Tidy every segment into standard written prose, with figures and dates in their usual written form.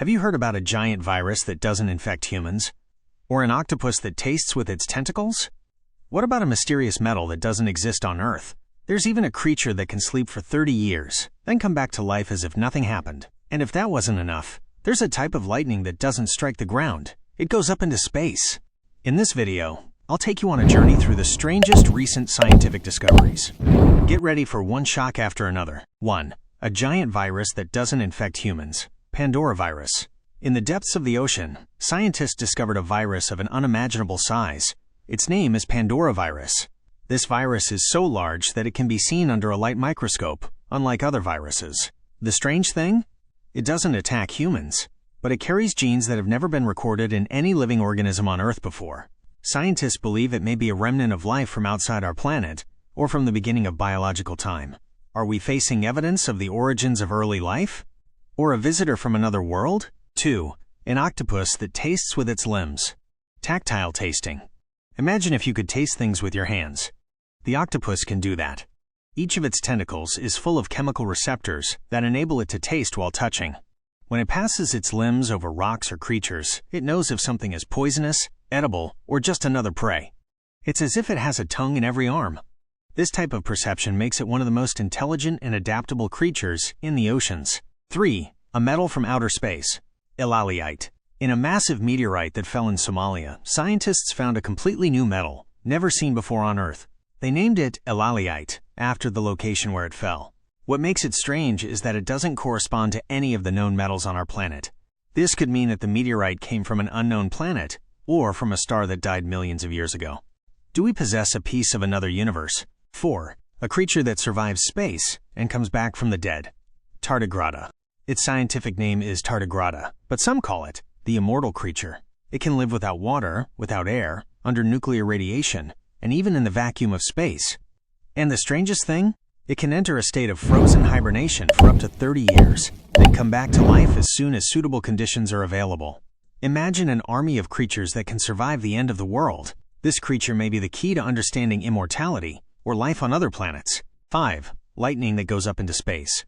Have you heard about a giant virus that doesn't infect humans? Or an octopus that tastes with its tentacles? What about a mysterious metal that doesn't exist on Earth? There's even a creature that can sleep for 30 years, then come back to life as if nothing happened. And if that wasn't enough, there's a type of lightning that doesn't strike the ground. It goes up into space. In this video, I'll take you on a journey through the strangest recent scientific discoveries. Get ready for one shock after another. 1. A giant virus that doesn't infect humans. Pandoravirus. In the depths of the ocean, scientists discovered a virus of an unimaginable size. Its name is Pandoravirus. This virus is so large that it can be seen under a light microscope, unlike other viruses. The strange thing? It doesn't attack humans, but it carries genes that have never been recorded in any living organism on Earth before. Scientists believe it may be a remnant of life from outside our planet, or from the beginning of biological time. Are we facing evidence of the origins of early life? Or a visitor from another world? 2. An octopus that tastes with its limbs. Tactile tasting. Imagine if you could taste things with your hands. The octopus can do that. Each of its tentacles is full of chemical receptors that enable it to taste while touching. When it passes its limbs over rocks or creatures, it knows if something is poisonous, edible, or just another prey. It's as if it has a tongue in every arm. This type of perception makes it one of the most intelligent and adaptable creatures in the oceans. 3. A metal from outer space. Elaliite. In a massive meteorite that fell in Somalia, scientists found a completely new metal, never seen before on Earth. They named it Elaliite, after the location where it fell. What makes it strange is that it doesn't correspond to any of the known metals on our planet. This could mean that the meteorite came from an unknown planet, or from a star that died millions of years ago. Do we possess a piece of another universe? 4. A creature that survives space and comes back from the dead. Tardigrade. Its scientific name is Tardigrade, but some call it the Immortal Creature. It can live without water, without air, under nuclear radiation, and even in the vacuum of space. And the strangest thing? It can enter a state of frozen hibernation for up to 30 years, then come back to life as soon as suitable conditions are available. Imagine an army of creatures that can survive the end of the world. This creature may be the key to understanding immortality or life on other planets. 5. Lightning that goes up into space.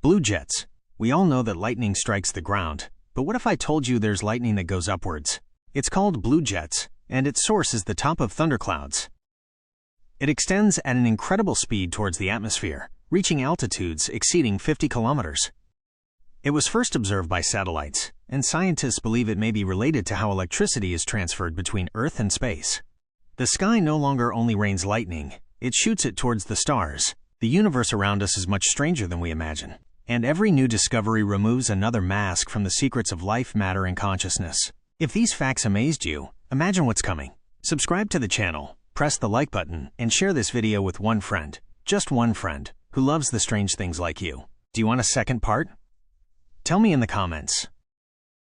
Blue jets. We all know that lightning strikes the ground, but what if I told you there's lightning that goes upwards? It's called blue jets, and its source is the top of thunderclouds. It extends at an incredible speed towards the atmosphere, reaching altitudes exceeding 50 kilometers. It was first observed by satellites, and scientists believe it may be related to how electricity is transferred between Earth and space. The sky no longer only rains lightning, it shoots it towards the stars. The universe around us is much stranger than we imagine. And every new discovery removes another mask from the secrets of life, matter, and consciousness. If these facts amazed you, imagine what's coming. Subscribe to the channel, press the like button, and share this video with one friend, just one friend, who loves the strange things like you. Do you want a second part? Tell me in the comments.